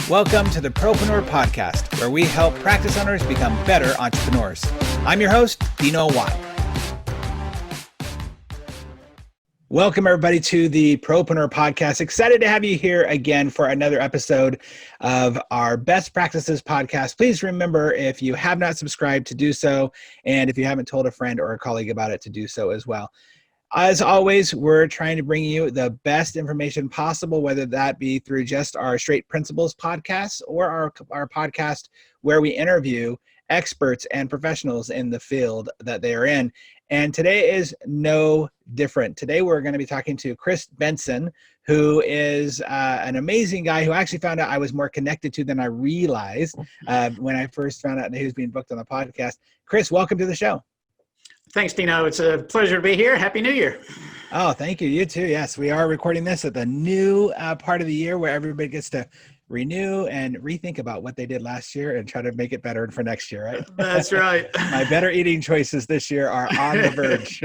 Welcome to the Propreneur Podcast, where we help practice owners become better entrepreneurs. I'm your host, Dino Watt. Welcome, everybody, to the Propreneur Podcast. Excited to have you here again for another episode of our Best Practices podcast. Please remember, if you have not subscribed, to do so, and if you haven't told a friend or a colleague about it, to do so as well. As always, we're trying to bring you the best information possible, whether that be through just our Straight Principles podcast or our podcast where we interview experts and professionals in the field that they are in. And today is no different. Today we're going to be talking to Chris Bentson, who is an amazing guy who I actually found out I was more connected to than I realized when I first found out that he was being booked on the podcast. Chris, welcome to the show. Thanks, Dino. It's a pleasure to be here. Happy New Year. Oh, thank you. You too. Yes, we are recording this at the new part of the year where everybody gets to renew and rethink about what they did last year and try to make it better for next year, right? That's right. My better eating choices this year are on the verge.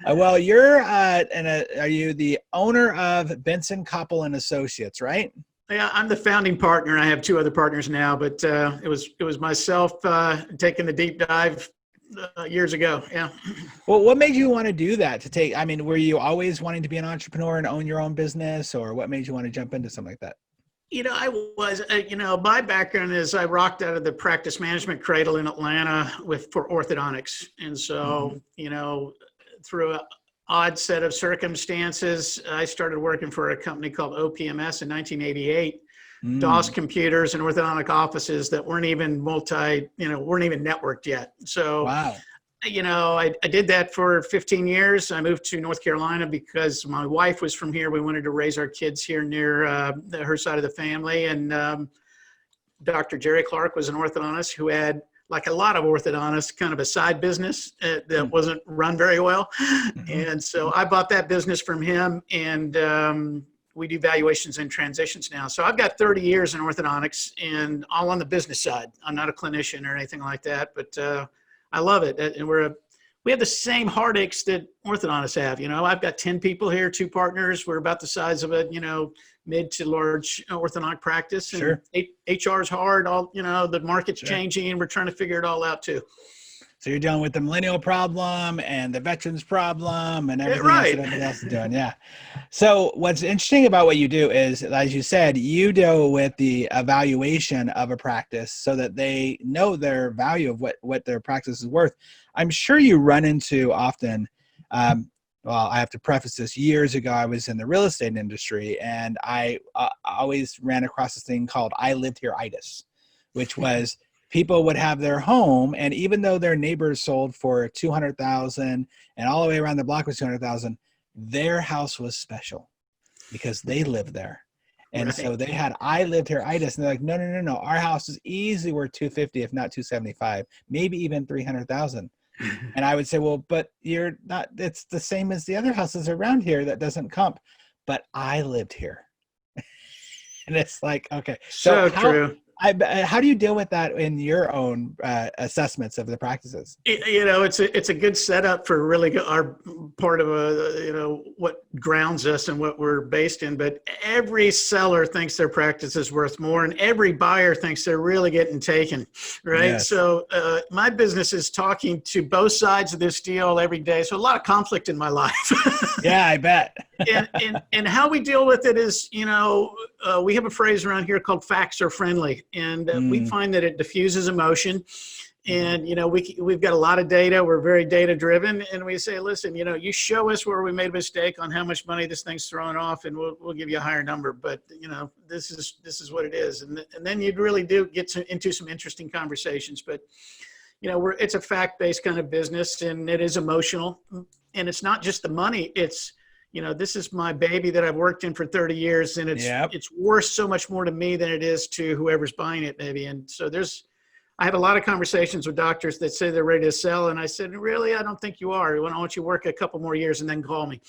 Well, you're are you the owner of Bentson Copple Associates, right? Yeah, I'm the founding partner. I have two other partners now, but it was myself taking the deep dive years ago. Yeah. Well, what made you want to do that? Were you always wanting to be an entrepreneur and own your own business, or what made you want to jump into something like that? I was, my background is I rocked out of the practice management cradle in Atlanta for orthodontics. And so, through an odd set of circumstances, I started working for a company called OPMS in 1988. DOS computers and orthodontic offices that weren't even networked yet. So, wow. I did that for 15 years. I moved to North Carolina because my wife was from here. We wanted to raise our kids here near her side of the family. And Dr. Jerry Clark was an orthodontist who had, like a lot of orthodontists, kind of a side business that wasn't run very well. And so I bought that business from him, and we do valuations and transitions now. So I've got 30 years in orthodontics and all on the business side. I'm not a clinician or anything like that, but I love it. And we have the same heartaches that orthodontists have. I've got 10 people here, 2 partners. We're about the size of a, mid to large orthodontic practice. And sure. HR is hard. The market's changing, and we're trying to figure it all out too. So you're dealing with the millennial problem and the veterans problem and everything else that everybody else is doing. Yeah. So what's interesting about what you do is, as you said, you deal with the evaluation of a practice so that they know their value of what their practice is worth. I'm sure you run into often, well, I have to preface this. Years ago, I was in the real estate industry, and I always ran across this thing called I lived here-itis, which was people would have their home, and even though their neighbors sold for $200,000 and all the way around the block was $200,000, their house was special because they lived there. And so they had I lived here-itis, and they're like, no, our house is easily worth $250,000, if not $275,000, maybe even $300,000. And I would say, well, but you're not, it's the same as the other houses around here that doesn't comp, but I lived here. And it's like, okay. So true. How do you deal with that in your own assessments of the practices? It's a good setup for really our part of what grounds us and what we're based in. But every seller thinks their practice is worth more, and every buyer thinks they're really getting taken, right? Yes. So my business is talking to both sides of this deal every day. So a lot of conflict in my life. Yeah, I bet. and how we deal with it is, we have a phrase around here called facts are friendly. And we find that it diffuses emotion. And, we've got a lot of data. We're very data driven. And we say, listen, you show us where we made a mistake on how much money this thing's throwing off, and we'll give you a higher number. But, this is what it is. And then you'd really do get into some interesting conversations. But, it's a fact-based kind of business, and it is emotional. And it's not just the money. It's, this is my baby that I've worked in for 30 years, and it's worth so much more to me than it is to whoever's buying it, maybe. And so I have a lot of conversations with doctors that say they're ready to sell, and I said, really, I don't think you are. I want you to work a couple more years and then call me.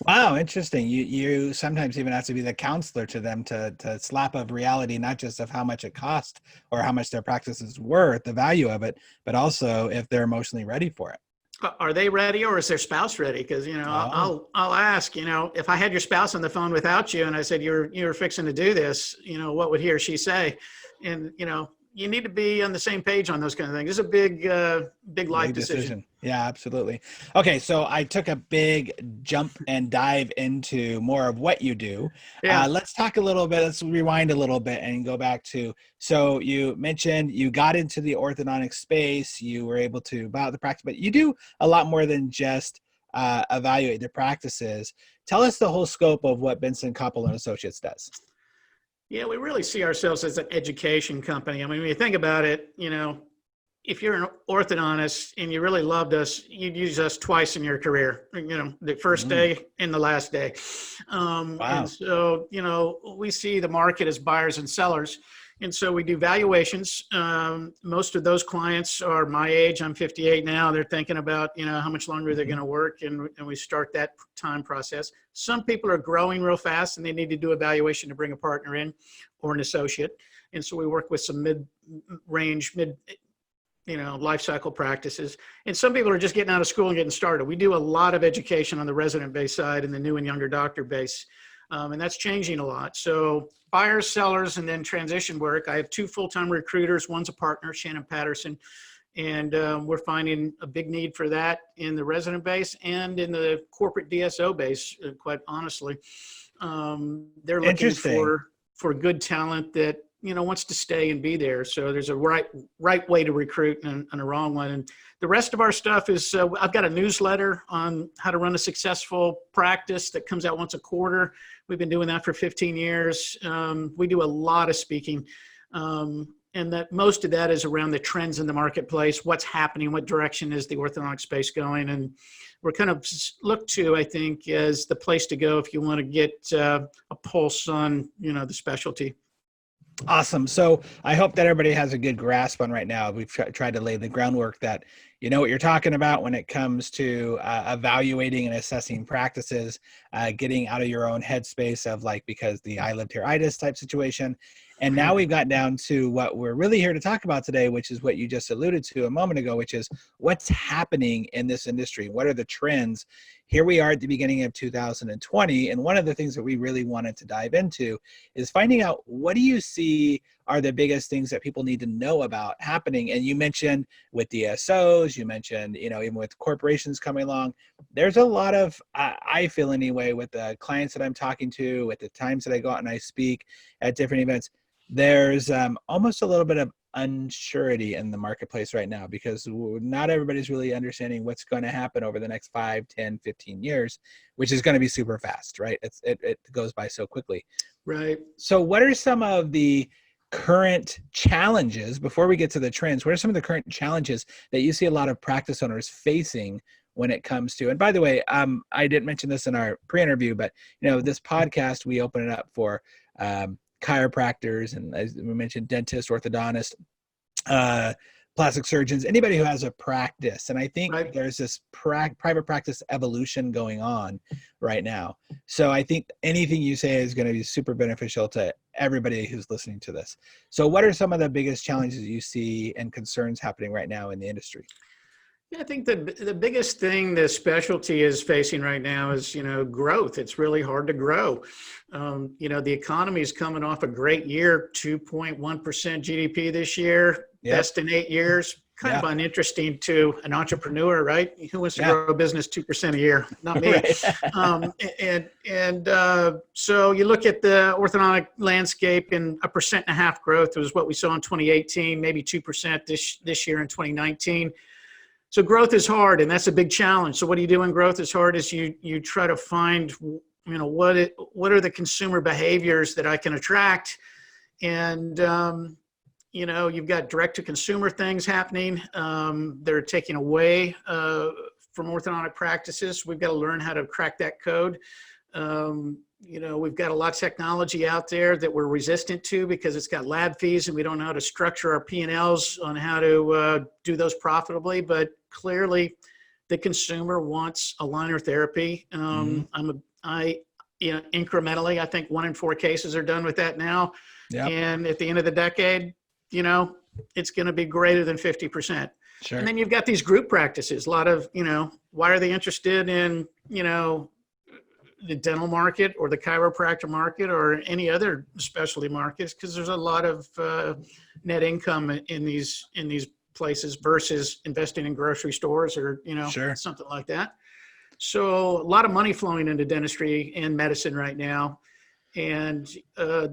Wow, interesting. You sometimes even have to be the counselor to them to slap up reality, not just of how much it costs or how much their practice is worth, the value of it, but also if they're emotionally ready for it. Are they ready, or is their spouse ready? Because, I'll ask, if I had your spouse on the phone without you and I said, you're fixing to do this, what would he or she say? And, you need to be on the same page on those kind of things. It's a big life decision. Yeah, absolutely. Okay, so I took a big jump and dive into more of what you do. Yeah. Let's talk a little bit. Let's rewind a little bit and go back to, so you mentioned you got into the orthodontic space. You were able to buy out the practice, but you do a lot more than just evaluate the practices. Tell us the whole scope of what Bentson Copple Associates does. Yeah, we really see ourselves as an education company. I mean, when you think about it, if you're an orthodontist and you really loved us, you'd use us twice in your career, the first day and the last day. Wow. And so, we see the market as buyers and sellers. And so we do valuations. Most of those clients are my age. I'm 58 now. They're thinking about, how much longer they're going to work. And we start that time process. Some people are growing real fast and they need to do a valuation to bring a partner in or an associate. And so we work with some mid-range, life cycle practices. And some people are just getting out of school and getting started. We do a lot of education on the resident-based side and the new and younger doctor base. And that's changing a lot. So buyers, sellers, and then transition work. I have 2 full-time recruiters. One's a partner, Shannon Patterson. And we're finding a big need for that in the resident base and in the corporate DSO base, quite honestly. They're looking for good talent that, wants to stay and be there. So there's a right way to recruit and a wrong one. And the rest of our stuff is, I've got a newsletter on how to run a successful practice that comes out once a quarter. We've been doing that for 15 years. We do a lot of speaking. And that most of that is around the trends in the marketplace, what's happening, what direction is the orthodontic space going. And we're kind of looked to, I think, as the place to go if you want to get a pulse on, the specialty. Awesome. So I hope that everybody has a good grasp on right now. We've tried to lay the groundwork that you know what you're talking about when it comes to evaluating and assessing practices, getting out of your own headspace of because the I lived here itis type situation. And now we've got down to what we're really here to talk about today, which is what you just alluded to a moment ago, which is what's happening in this industry. What are the trends? Here we are at the beginning of 2020. And one of the things that we really wanted to dive into is finding out, what do you see are the biggest things that people need to know about happening? And you mentioned with DSOs, you mentioned, even with corporations coming along, there's a lot of, I feel anyway, with the clients that I'm talking to, with the times that I go out and I speak at different events, there's almost a little bit of unsurety in the marketplace right now, because not everybody's really understanding what's going to happen over the next 5, 10, 15 years, which is going to be super fast, right? It goes by so quickly. Right. So what are some of the current challenges, before we get to the trends, what are some of the current challenges that you see a lot of practice owners facing when it comes to, and by the way, I didn't mention this in our pre-interview, but this podcast, we open it up for chiropractors, and as we mentioned, dentists, orthodontists, plastic surgeons, anybody who has a practice. And I think there's this private practice evolution going on right now. So I think anything you say is going to be super beneficial to everybody who's listening to this. So what are some of the biggest challenges you see and concerns happening right now in the industry? Yeah, I think the biggest thing the specialty is facing right now is, growth. It's really hard to grow. The economy is coming off a great year, 2.1% GDP this year, best in 8 years. Kind of uninteresting to an entrepreneur, right? Who wants to grow a business 2% a year? Not me. So you look at the orthodontic landscape, and 1.5% growth was what we saw in 2018, maybe 2% this year in 2019. So growth is hard, and that's a big challenge. So what do you do when growth is hard? Is you try to find, what are the consumer behaviors that I can attract? And, you've got direct to consumer things happening. They're taking away from orthodontic practices. We've got to learn how to crack that code. We've got a lot of technology out there that we're resistant to because it's got lab fees, and we don't know how to structure our P&Ls on how to do those profitably. But clearly, the consumer wants aligner therapy. Incrementally, I think 1 in 4 cases are done with that now. And at the end of the decade, it's going to be greater than 50%. Sure. And then you've got these group practices, a lot of, why are they interested in, the dental market or the chiropractor market or any other specialty markets? Because there's a lot of net income in these places versus investing in grocery stores or, Sure. something like that. So a lot of money flowing into dentistry and medicine right now. And, a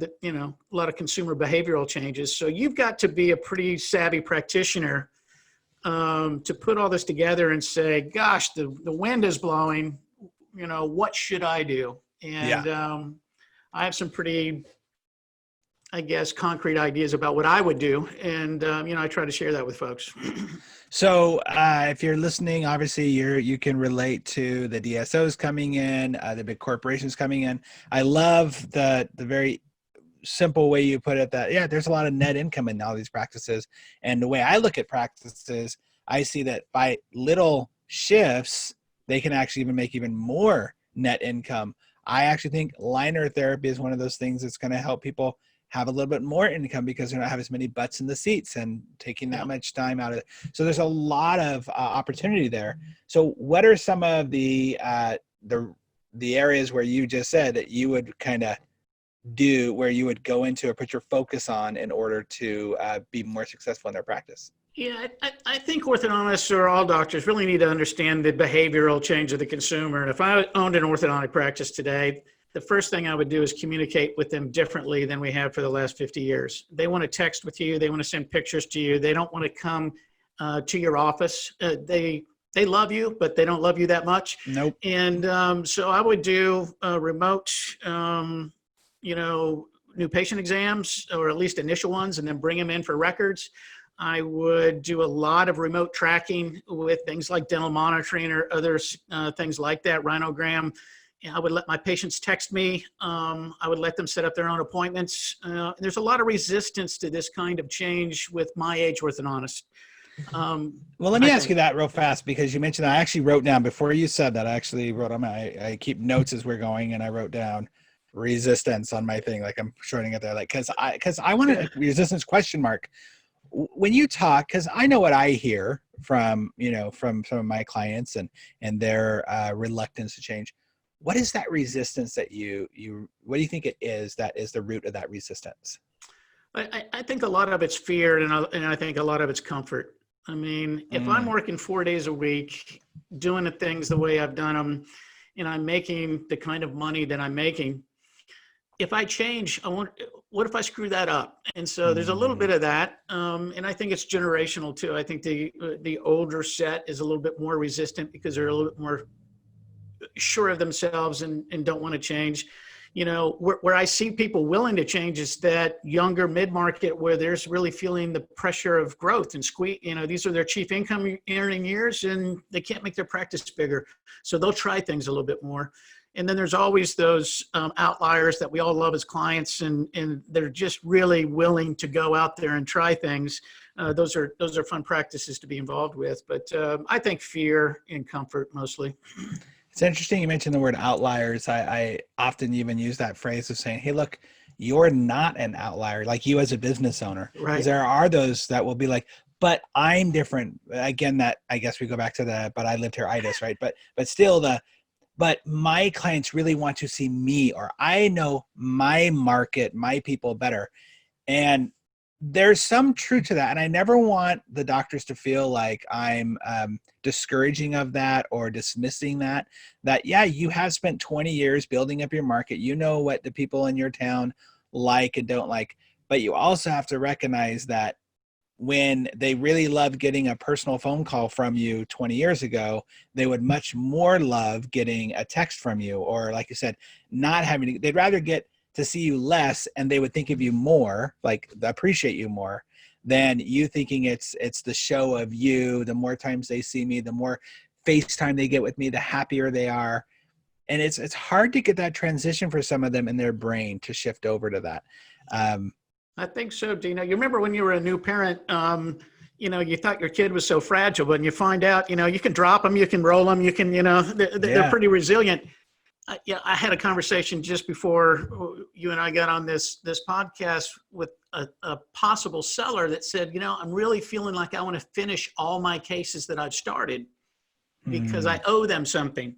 lot of consumer behavioral changes. So you've got to be a pretty savvy practitioner to put all this together and say, gosh, the wind is blowing, what should I do? And I have some pretty, I guess, concrete ideas about what I would do. And, I try to share that with folks. So if you're listening, obviously you can relate to the DSOs coming in, the big corporations coming in. I love the very simple way you put it that, there's a lot of net income in all these practices. And the way I look at practices, I see that by little shifts, they can actually even make even more net income. I actually think liner therapy is one of those things that's going to help people have a little bit more income because they don't have as many butts in the seats and taking that much time out of it. So there's a lot of opportunity there. So what are some of the areas where you just said that you would kind of do, where you would go into or put your focus on in order to be more successful in their practice? Yeah, I think orthodontists or all doctors really need to understand the behavioral change of the consumer. And if I owned an orthodontic practice today, the first thing I would do is communicate with them differently than we have for the last 50 years. They want to text with you. They want to send pictures to you. They don't want to come to your office. They love you, but they don't love you that much. Nope. And so I would do remote, new patient exams, or at least initial ones, and then bring them in for records. I would do a lot of remote tracking with things like dental monitoring or other things like that, rhinogram. I would let my patients text me. I would let them set up their own appointments. There's a lot of resistance to this kind of change with my age orthodontist. Well, let me ask you that real fast, because you mentioned, I actually wrote down before you said that, I actually wrote on I keep notes as we're going, and I wrote down resistance on my thing. Like I'm shorting it there, like, cause I want to resistance question mark. When you talk, cause I know what I hear from, from some of my clients and their reluctance to change. What is that resistance that what do you think it is that is the root of that resistance? I think a lot of it's fear, and I think a lot of it's comfort. I mean, if I'm working 4 days a week, doing the things the way I've done them, and I'm making the kind of money that I'm making, if I change, what if I screw that up? And so there's a little bit of that. And I think it's generational too. I think the older set is a little bit more resistant because they're a little bit more sure of themselves and don't want to change. Where I see people willing to change is that younger mid-market where there's really feeling the pressure of growth and squeeze. These are their chief income earning years and they can't make their practice bigger. So they'll try things a little bit more. And then there's always those outliers that we all love as clients, and they're just really willing to go out there and try things. Those are fun practices to be involved with. But I think fear and comfort mostly. It's interesting you mentioned the word outliers. I often even use that phrase of saying, hey, look, you're not an outlier, like you as a business owner. Right. Because there are those that will be like, but I'm different. Again, that I guess we go back to the, but I lived here itis, right? But still but my clients really want to see me, or I know my market, my people better. And there's some truth to that. And I never want the doctors to feel like I'm discouraging of that or dismissing that, yeah, you have spent 20 years building up your market. You know what the people in your town like and don't like, but you also have to recognize that when they really loved getting a personal phone call from you 20 years ago, they would much more love getting a text from you, or like you said, not having to, they'd rather get to see you less and they would think of you more, like appreciate you more than you thinking it's the show of you. The more times they see me, the more FaceTime they get with me, the happier they are. And it's hard to get that transition for some of them in their brain to shift over to that. I think so, Dino. You remember when you were a new parent, you thought your kid was so fragile, but when you find out, you can drop them, you can roll them, you can, they're pretty resilient. I had a conversation just before you and I got on this podcast with a possible seller that said, you know, I'm really feeling like I want to finish all my cases that I've started because I owe them something.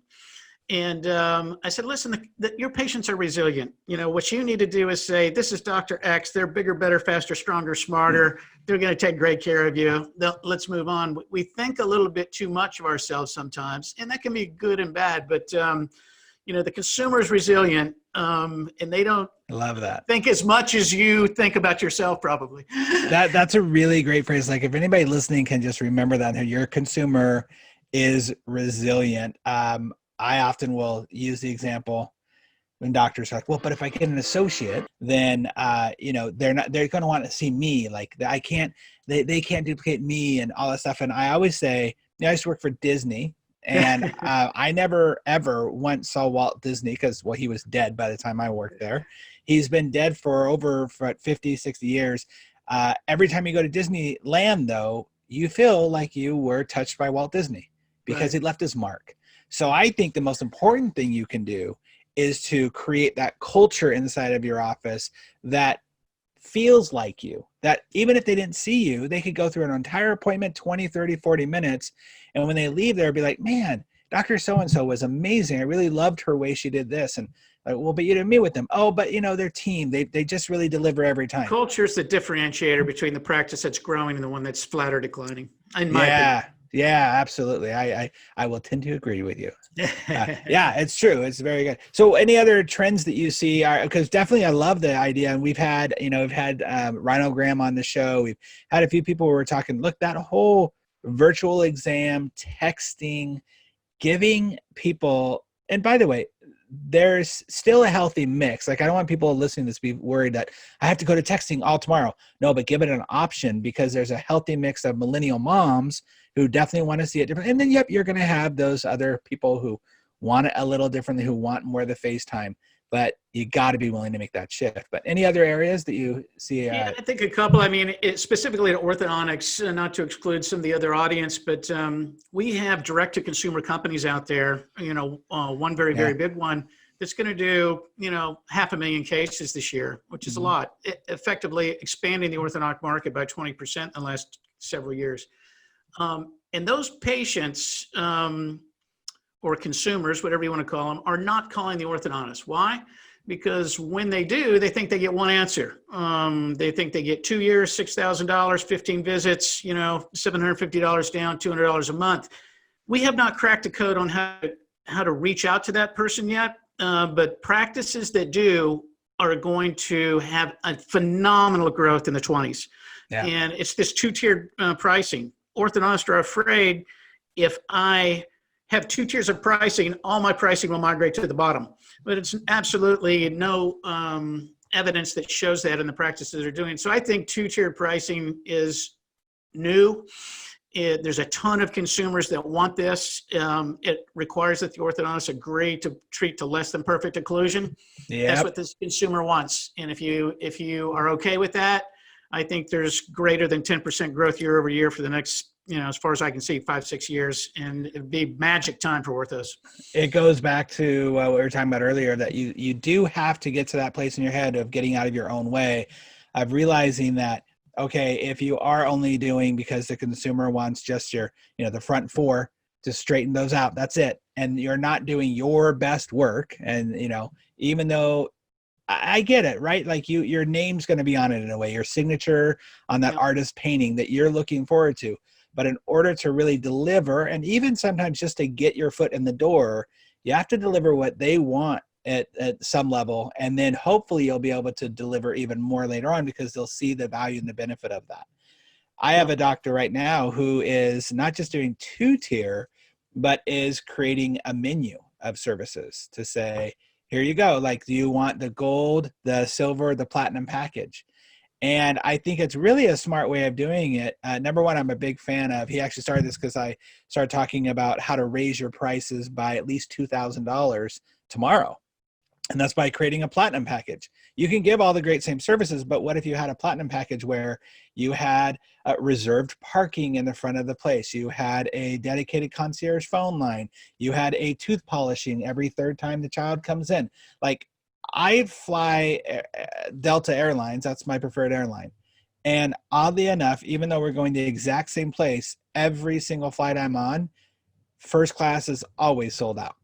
And I said, listen, your patients are resilient. You know, what you need to do is say, this is Dr. X. They're bigger, better, faster, stronger, smarter. They're going to take great care of you. Let's move on. We think a little bit too much of ourselves sometimes, and that can be good and bad. But, you know, the consumer is resilient, and they don't love that. Think as much as you think about yourself, probably. That's a really great phrase. Like if anybody listening can just remember that, your consumer is resilient. I often will use the example when doctors are like, well, but if I get an associate, then, you know, they're going to want to see me. Like they can't duplicate me and all that stuff. And I always say, you know, I used to work for Disney and I never, ever once saw Walt Disney because, well, he was dead by the time I worked there. He's been dead for over 50, 60 years. Every time you go to Disneyland, though, you feel like you were touched by Walt Disney because he left his mark. So I think the most important thing you can do is to create that culture inside of your office that feels like you, that even if they didn't see you, they could go through an entire appointment, 20, 30, 40 minutes. And when they leave there, be like, man, Dr. So-and-so was amazing. I really loved her way she did this. And like, well, but you didn't meet with them. Oh, but you know, their team, they just really deliver every time. Culture is the differentiator between the practice that's growing and the one that's flat or declining, in my opinion. Yeah, absolutely. I will tend to agree with you. Yeah, it's true. It's very good. So any other trends that you see are, because definitely I love the idea. And we've had Rhino Graham on the show. We've had a few people who were talking, look, that whole virtual exam, texting, giving people, and by the way, there's still a healthy mix. Like I don't want people listening to this be worried that I have to go to texting all tomorrow. No, but give it an option because there's a healthy mix of millennial moms who definitely want to see it different. And then, yep, you're going to have those other people who want it a little differently, who want more of the FaceTime, but you got to be willing to make that shift. But any other areas that you see? Yeah, I think a couple. I mean, specifically to orthodontics, not to exclude some of the other audience, but we have direct-to-consumer companies out there, you know, one very, very big one that's going to do, you know, 500,000 cases this year, which is a lot, effectively expanding the orthodontic market by 20% in the last several years. And those patients or consumers, whatever you want to call them, are not calling the orthodontist. Why? Because when they do, they think they get one answer. They think they get 2 years, $6,000, 15 visits, you know, $750 down, $200 a month. We have not cracked the code on how to reach out to that person yet, but practices that do are going to have a phenomenal growth in the 20s. Yeah. And it's this two-tiered pricing. Orthodontists are afraid if I have 2 tiers of pricing, all my pricing will migrate to the bottom. But it's absolutely no evidence that shows that in the practices they're doing. So I think 2-tiered pricing is new. There's a ton of consumers that want this. It requires that the orthodontist agree to treat to less than perfect occlusion. Yep. That's what this consumer wants. And if you are okay with that, I think there's greater than 10% growth year over year for the next, you know, as far as I can see, 5-6 years, and it'd be magic time for orthos. It goes back to what we were talking about earlier, that you do have to get to that place in your head of getting out of your own way, of realizing that, okay, if you are only doing because the consumer wants just your, you know, the front 4, to straighten those out, that's it. And you're not doing your best work. And, you know, even though I get it, right? Like your name's going to be on it in a way, your signature on that artist painting that you're looking forward to. But in order to really deliver, and even sometimes just to get your foot in the door, you have to deliver what they want at some level. And then hopefully you'll be able to deliver even more later on because they'll see the value and the benefit of that. I have a doctor right now who is not just doing 2-tier, but is creating a menu of services to say, here you go. Like, do you want the gold, the silver, the platinum package? And I think it's really a smart way of doing it. Number one, I'm a big fan of, he actually started this because I started talking about how to raise your prices by at least $2,000 tomorrow. And that's by creating a platinum package. You can give all the great same services, but what if you had a platinum package where you had reserved parking in the front of the place, you had a dedicated concierge phone line, you had a tooth polishing every 3rd time the child comes in? Like, I fly Delta Airlines. That's my preferred airline. And oddly enough, even though we're going to the exact same place, every single flight I'm on, first class is always sold out.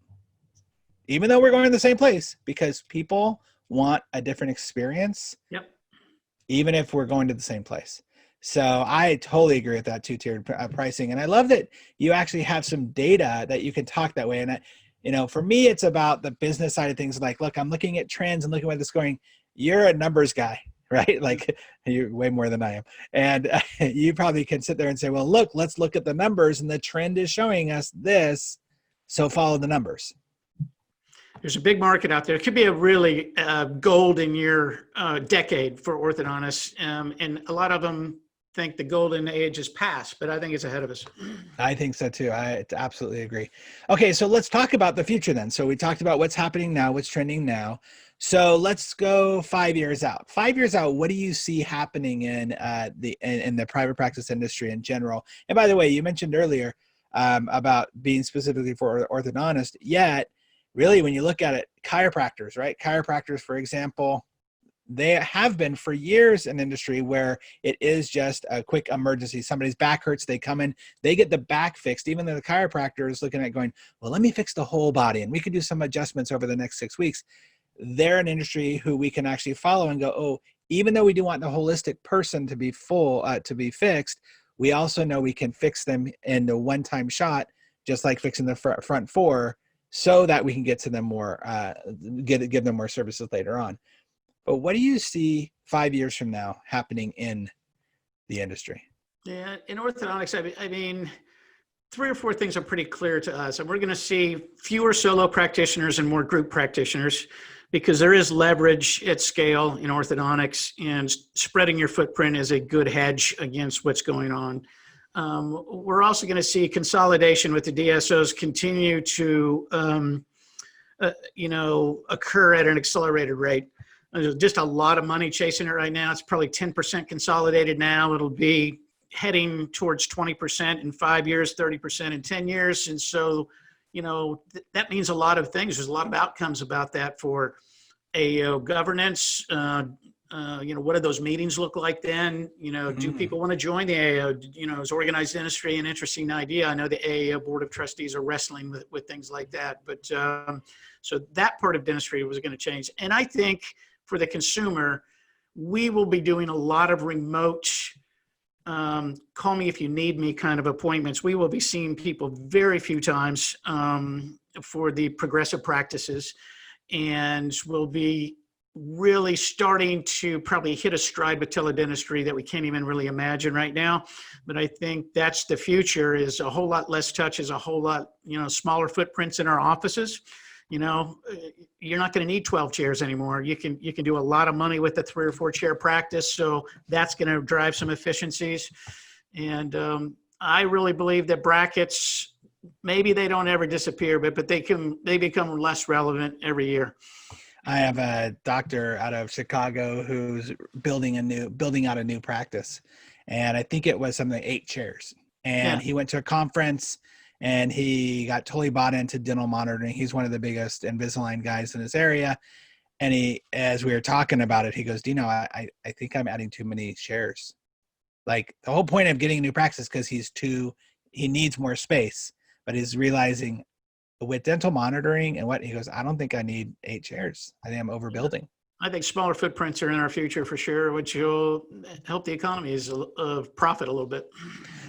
Even though we're going to the same place, because people want a different experience. Yep. Even if we're going to the same place. So I totally agree with that two-tiered pricing. And I love that you actually have some data that you can talk that way. And for me, it's about the business side of things. Like, look, I'm looking at trends and looking at where this is going. You're a numbers guy, right? Like, you're way more than I am. And you probably can sit there and say, well, look, let's look at the numbers, and the trend is showing us this. So follow the numbers. There's a big market out there. It could be a really golden year, decade for orthodontists. And a lot of them think the golden age is past, but I think it's ahead of us. I think so too. I absolutely agree. Okay, so let's talk about the future then. So we talked about what's happening now, what's trending now. So let's go 5 years out. 5 years out, what do you see happening in the private practice industry in general? And by the way, you mentioned earlier about being specifically for orthodontists, yet really when you look at it, chiropractors, right? Chiropractors, for example, they have been for years an industry where it is just a quick emergency. Somebody's back hurts, they come in, they get the back fixed. Even though the chiropractor is looking at going, well, let me fix the whole body and we can do some adjustments over the next 6 weeks. They're an industry who we can actually follow and go, oh, even though we do want the holistic person to be to be fixed, we also know we can fix them in the one-time shot, just like fixing the front four, so that we can get to them more, give them more services later on. But what do you see 5 years from now happening in the industry? Yeah, in orthodontics, I mean, 3 or 4 things are pretty clear to us. And we're going to see fewer solo practitioners and more group practitioners, because there is leverage at scale in orthodontics, and spreading your footprint is a good hedge against what's going on. We're also going to see consolidation with the DSOs continue to, occur at an accelerated rate. There's just a lot of money chasing it right now. It's probably 10% consolidated now. It'll be heading towards 20% in 5 years, 30% in 10 years. And so, that means a lot of things. There's a lot of outcomes about that for AAO governance. What do those meetings look like then? Do people want to join the AAO? Is organized industry an interesting idea? I know the AAO Board of Trustees are wrestling with things like that. But so that part of dentistry was going to change. And I think for the consumer, we will be doing a lot of remote, call me if you need me kind of appointments. We will be seeing people very few times for the progressive practices, and we'll be really starting to probably hit a stride with teledentistry that we can't even really imagine right now. But I think that's the future, is a whole lot less touches, a whole lot, smaller footprints in our offices. You're not going to need 12 chairs anymore. You can do a lot of money with a 3 or 4 chair practice. So that's going to drive some efficiencies. And I really believe that brackets, maybe they don't ever disappear, but they become less relevant every year. I have a doctor out of Chicago who's building out a new practice. And I think it was something like 8 chairs. And he went to a conference and he got totally bought into dental monitoring. He's one of the biggest Invisalign guys in this area. And as we were talking about it, he goes, Dino, I think I'm adding too many chairs. Like, the whole point of getting a new practice, because he needs more space, but he's realizing with dental monitoring and he goes, I don't think I need 8 chairs. I think I'm overbuilding. I think smaller footprints are in our future for sure, which will help the economies profit a little bit.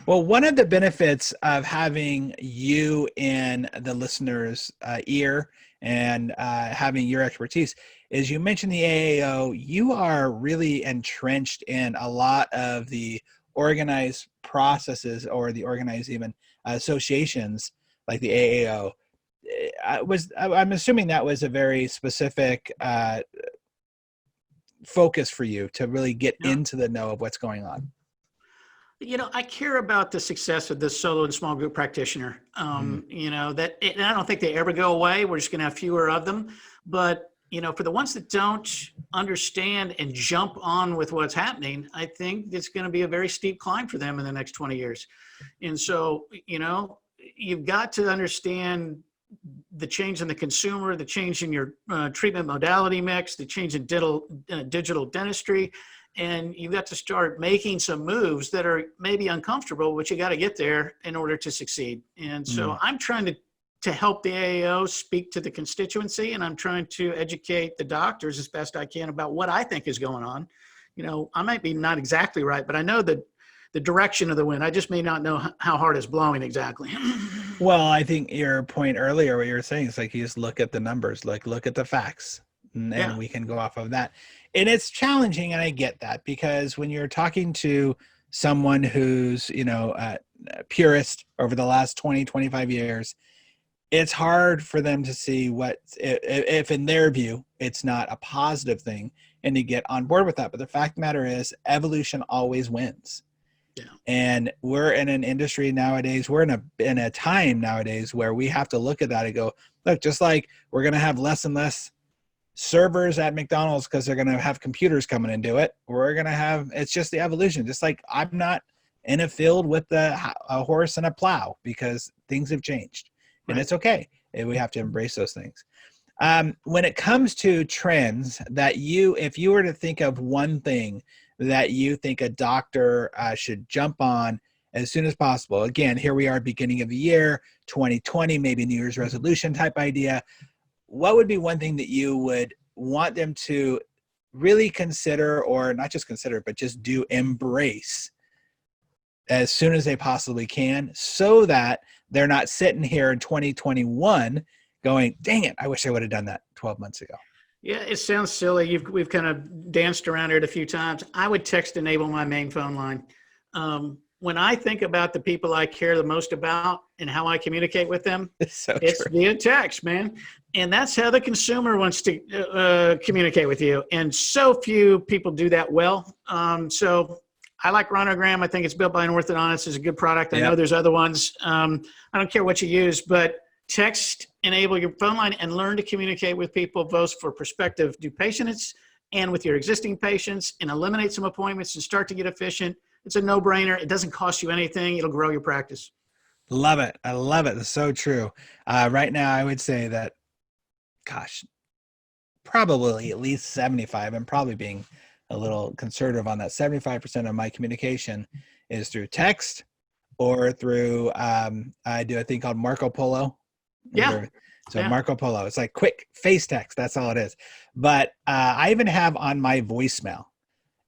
Well, one of the benefits of having you in the listener's ear and having your expertise is, you mentioned the AAO. You are really entrenched in a lot of the organized processes, or the organized even associations like the AAO. I'm assuming that was a very specific focus for you to really get into the know of what's going on. I care about the success of the solo and small group practitioner. And I don't think they ever go away. We're just going to have fewer of them. But, for the ones that don't understand and jump on with what's happening, I think it's going to be a very steep climb for them in the next 20 years. And so, you've got to understand the change in the consumer, the change in your treatment modality mix, the change in digital dentistry. And you've got to start making some moves that are maybe uncomfortable, but you got to get there in order to succeed. And so I'm trying to help the AAO speak to the constituency, and I'm trying to educate the doctors as best I can about what I think is going on. You know, I might be not exactly right, but I know the direction of the wind. I just may not know how hard it's blowing exactly. Well, I think your point earlier, what you were saying is like, you just look at the numbers, like look at the facts, and we can go off of that. And it's challenging. And I get that, because when you're talking to someone who's, you know, a purist over the last 20, 25 years, it's hard for them to see what, if in their view, it's not a positive thing, and to get on board with that. But the fact of the matter is, evolution always wins. Yeah. And we're in an industry nowadays, we're in a time nowadays where we have to look at that and go, look, just like we're going to have less and less servers at McDonald's because they're going to have computers coming and do it. We're going to have, it's just the evolution. Just like I'm not in a field with a horse and a plow, because things have changed. And it's okay. And we have to embrace those things. When it comes to trends that if you were to think of one thing that you think a doctor should jump on as soon as possible, again, here we are, beginning of the year, 2020, maybe New Year's resolution type idea. What would be one thing that you would want them to really consider, or not just consider, but just embrace as soon as they possibly can, so that they're not sitting here in 2021 going, dang it, I wish I would have done that 12 months ago? Yeah, it sounds silly. We've kind of danced around it a few times. I would text enable my main phone line. When I think about the people I care the most about and how I communicate with them, it's via text, man. And that's how the consumer wants to communicate with you. And so few people do that well. So I like Ronogram. I think it's built by an orthodontist. It's a good product. I know there's other ones. I don't care what you use, but text enable your phone line and learn to communicate with people, both for prospective new patients and with your existing patients, and eliminate some appointments and start to get efficient. It's a no-brainer. It doesn't cost you anything. It'll grow your practice. Love it. I love it. That's so true. Right now, I would say that, gosh, probably at least 75, I'm probably being a little conservative on that. 75% of my communication is through text or through, I do a thing called Marco Polo. Yeah. So Marco Polo, it's like quick face text. That's all it is. But I even have on my voicemail,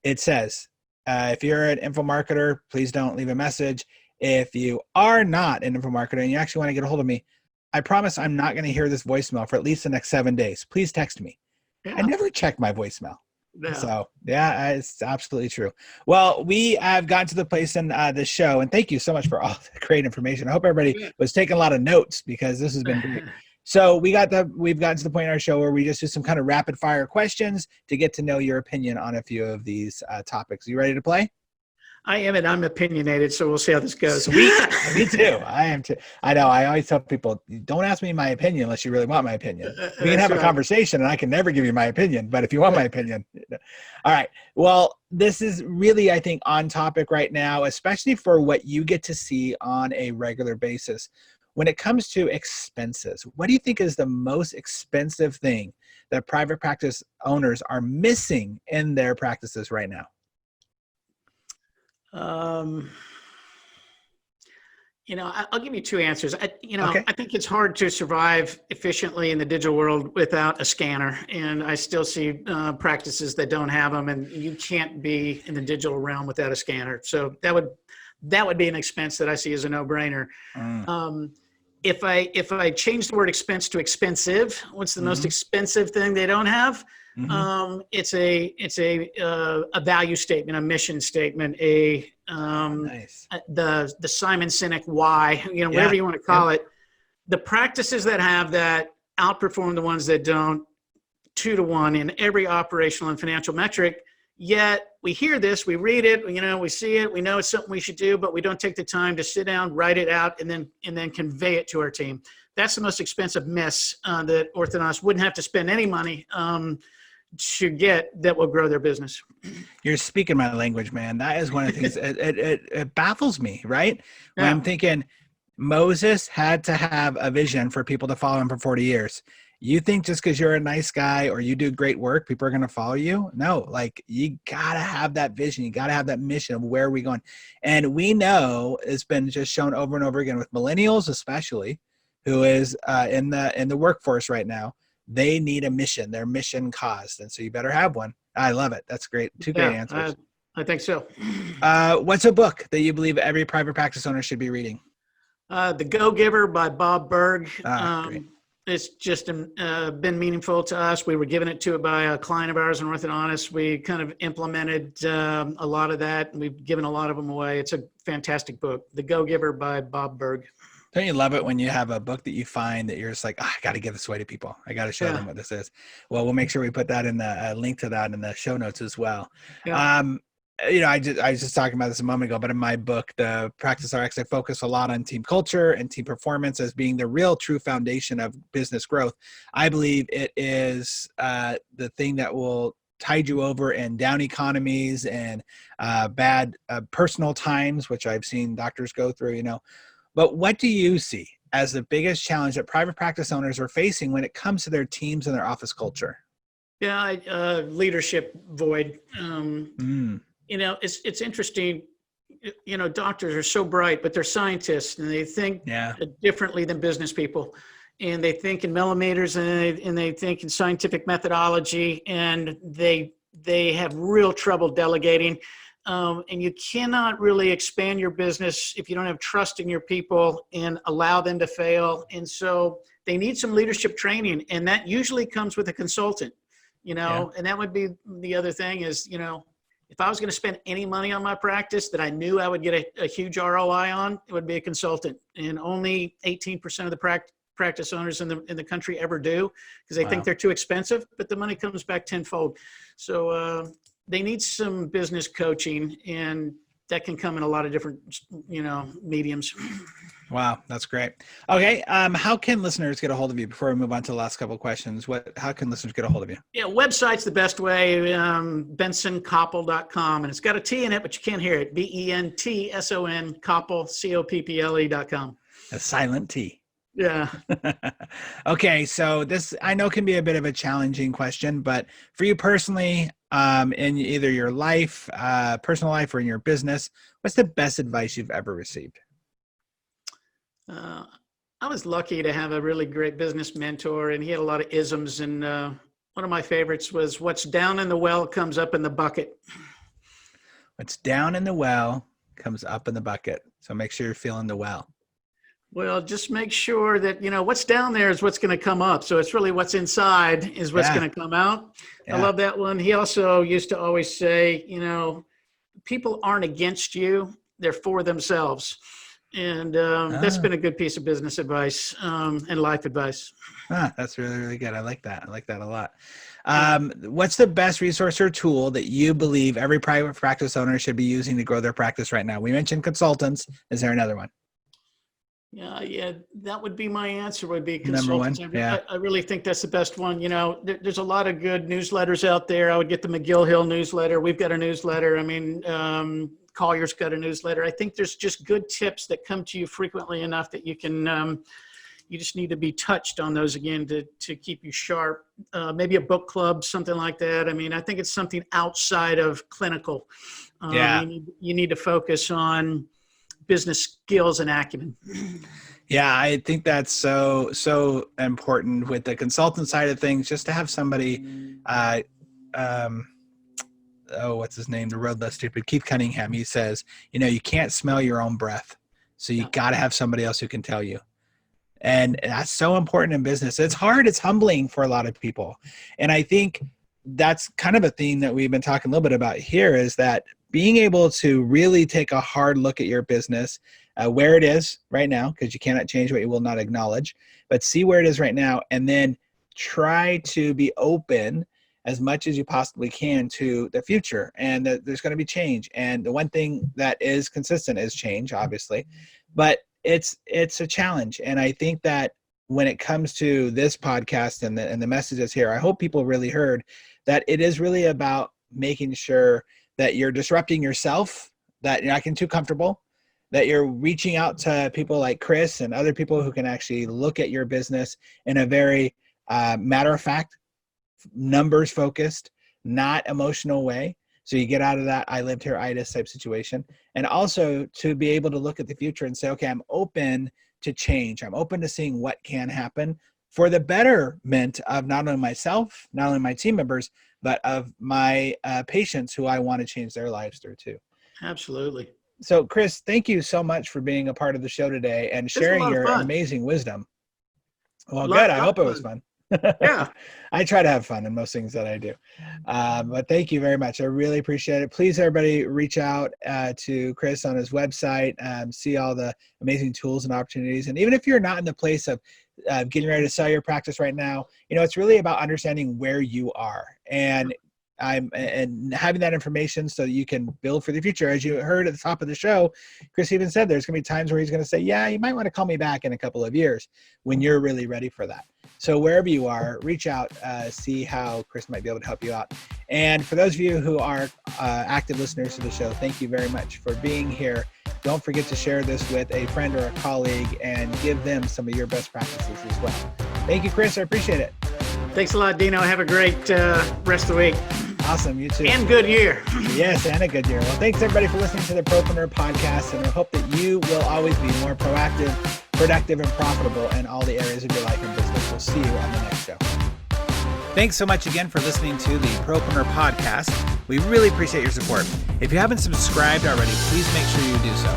it says, if you're an info marketer, please don't leave a message. If you are not an info marketer and you actually want to get a hold of me, I promise I'm not going to hear this voicemail for at least the next 7 days. Please text me. Yeah. I never check my voicemail. Yeah. So yeah, it's absolutely true. Well, we have gotten to the place in the show, and thank you so much for all the great information. I hope everybody was taking a lot of notes, because this has been great. So we've gotten to the point in our show where we just do some kind of rapid fire questions to get to know your opinion on a few of these topics. You ready to play? I am, and I'm opinionated, so we'll see how this goes. Sweet. Me too. I am too. I know. I always tell people, don't ask me my opinion unless you really want my opinion. We can have a conversation, and I can never give you my opinion, but if you want my opinion. All right. Well, this is really, I think, on topic right now, especially for what you get to see on a regular basis. When it comes to expenses, what do you think is the most expensive thing that private practice owners are missing in their practices right now? I'll give you two answers. I think it's hard to survive efficiently in the digital world without a scanner. And I still see practices that don't have them, and you can't be in the digital realm without a scanner. So that would be an expense that I see as a no-brainer. If I change the word expense to expensive, what's the most expensive thing they don't have? It's a value statement, a mission statement, the Simon Sinek why, whatever you want to call it. The practices that have that outperform the ones that don't 2-to-1 in every operational and financial metric. Yet we hear this, we read it, we see it, we know it's something we should do, but we don't take the time to sit down, write it out, and then convey it to our team. That's the most expensive miss that orthodontists wouldn't have to spend any money to get, that will grow their business. You're speaking my language, man. That is one of the things, it baffles me, right? When I'm thinking, Moses had to have a vision for people to follow him for 40 years. You think just because you're a nice guy or you do great work, people are going to follow you? No, like you got to have that vision. You got to have that mission of where are we going? And we know it's been just shown over and over again with millennials, especially who is in the workforce right now. They need a mission, their mission caused. And so you better have one. I love it. That's great. Two great answers. I think so. What's a book that you believe every private practice owner should be reading? The Go-Giver by Bob Berg. Great. It's just been meaningful to us. We were given it to by a client of ours, an orthodontist. We kind of implemented a lot of that, and we've given a lot of them away. It's a fantastic book, The Go-Giver by Bob Berg. Don't you love it when you have a book that you find that you're just like, I got to give this away to people. I got to show them what this is. Well, we'll make sure we put that in the link to that in the show notes as well. Yeah. I was just talking about this a moment ago, but in my book, The Practice RX, I focus a lot on team culture and team performance as being the real true foundation of business growth. I believe it is the thing that will tide you over in down economies and bad personal times, which I've seen doctors go through, But what do you see as the biggest challenge that private practice owners are facing when it comes to their teams and their office culture? Yeah, leadership void. It's interesting. Doctors are so bright, but they're scientists and they think differently than business people. And they think in millimeters and they think in scientific methodology, and they have real trouble delegating. And you cannot really expand your business if you don't have trust in your people and allow them to fail. And so they need some leadership training, and that usually comes with a consultant, and that would be the other thing is, if I was going to spend any money on my practice that I knew I would get a huge ROI on, it would be a consultant. And only 18% of the practice owners in the country ever do, because they think they're too expensive, but the money comes back tenfold. So they need some business coaching, and that can come in a lot of different, mediums. Wow, that's great. Okay, how can listeners get a hold of you before we move on to the last couple of questions? How can listeners get a hold of you? Yeah, website's the best way, BentsonCopple.com, and it's got a T in it, but you can't hear it. BENTSON, Copple, COPPLE.com. A silent T. Yeah. Okay, so this I know can be a bit of a challenging question, but for you personally, in either your life, personal life, or in your business, what's the best advice you've ever received? I was lucky to have a really great business mentor, and he had a lot of isms. And one of my favorites was, "What's down in the well comes up in the bucket." What's down in the well comes up in the bucket. So make sure you're feeling the well. Well, just make sure that, what's down there is what's going to come up. So it's really what's inside is what's going to come out. Yeah. I love that one. He also used to always say, people aren't against you, they're for themselves. And that's been a good piece of business advice and life advice. That's really, really good. I like that. I like that a lot. What's the best resource or tool that you believe every private practice owner should be using to grow their practice right now? We mentioned consultants. Is there another one? Yeah, that would be my answer, would be consultants. Number one. Yeah. I really think that's the best one. There's a lot of good newsletters out there. I would get the McGill Hill newsletter. We've got a newsletter. Collier's got a newsletter. I think there's just good tips that come to you frequently enough that you can, you just need to be touched on those again to keep you sharp. Maybe a book club, something like that. I think it's something outside of clinical. You need to focus on business skills and acumen. Yeah, I think that's so important with the consultant side of things, just to have somebody, what's his name? The Road Less Stupid, Keith Cunningham. He says, you can't smell your own breath. So you got to have somebody else who can tell you. And that's so important in business. It's hard. It's humbling for a lot of people. And I think that's kind of a theme that we've been talking a little bit about here, is that being able to really take a hard look at your business, where it is right now, because you cannot change what you will not acknowledge, but see where it is right now, and then try to be open as much as you possibly can to the future, and that there's going to be change. And the one thing that is consistent is change, obviously, but it's a challenge. And I think that when it comes to this podcast and the messages here, I hope people really heard that it is really about making sure that you're disrupting yourself, that you're not getting too comfortable, that you're reaching out to people like Chris and other people who can actually look at your business in a very matter of fact, numbers focused, not emotional way. So you get out of that I lived here itis type situation. And also to be able to look at the future and say, okay, I'm open to change. I'm open to seeing what can happen for the betterment of not only myself, not only my team members, but of my patients who I want to change their lives through too. Absolutely. So Chris, thank you so much for being a part of the show today and sharing your amazing wisdom. Well, good. I hope it was fun. Yeah. I try to have fun in most things that I do. But thank you very much. I really appreciate it. Please, everybody, reach out to Chris on his website, see all the amazing tools and opportunities. And even if you're not in the place of getting ready to sell your practice right now, it's really about understanding where you are and having that information so that you can build for the future. As you heard at the top of the show, Chris even said there's going to be times where he's going to say, yeah, you might want to call me back in a couple of years when you're really ready for that. So wherever you are, reach out, see how Chris might be able to help you out. And for those of you who are active listeners to the show, thank you very much for being here. Don't forget to share this with a friend or a colleague and give them some of your best practices as well. Thank you, Chris. I appreciate it. Thanks a lot, Dino. Have a great rest of the week. Awesome. You too. And good year. Yes, and a good year. Well, thanks everybody for listening to the Propreneur Podcast, and I hope that you will always be more proactive, productive, and profitable in all the areas of your life and business. We'll see you on the next show. Thanks so much again for listening to the Propreneur Podcast. We really appreciate your support. If you haven't subscribed already, please make sure you do so.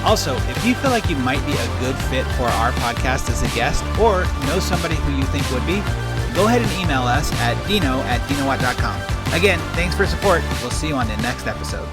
Also, if you feel like you might be a good fit for our podcast as a guest or know somebody who you think would be, go ahead and email us at dino@dinowatt.com. Again, thanks for support. We'll see you on the next episode.